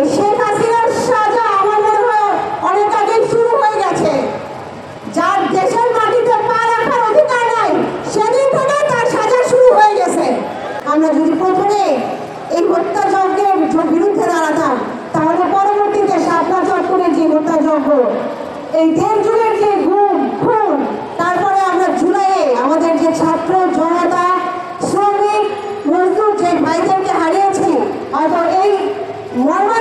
এই শেখ হাসিনার সাজা আমার মনে হয় অনেক আগে শুরু হয়ে গেছে। যার দেশের মাটিতে পা রাখার অধিকার নাই সেদিন থেকে তার সাজা শুরু হয়ে গেছে। আমরা যদি প্রথমে এই হত্যাযজ্ঞের বিরুদ্ধে দাঁড়াতাম, তাহলে পরবর্তীতে শাপলা চত্বরের যে হত্যাযজ্ঞ, এই 1.5 যুগের যে গুম খুন, তারপরে আমরা জুলাইয়ে আমাদের যে ছাত্র জনতা শ্রমিক মজদুর যে ভাইদেরকে হারিয়েছি, হয়তো এই মর্মা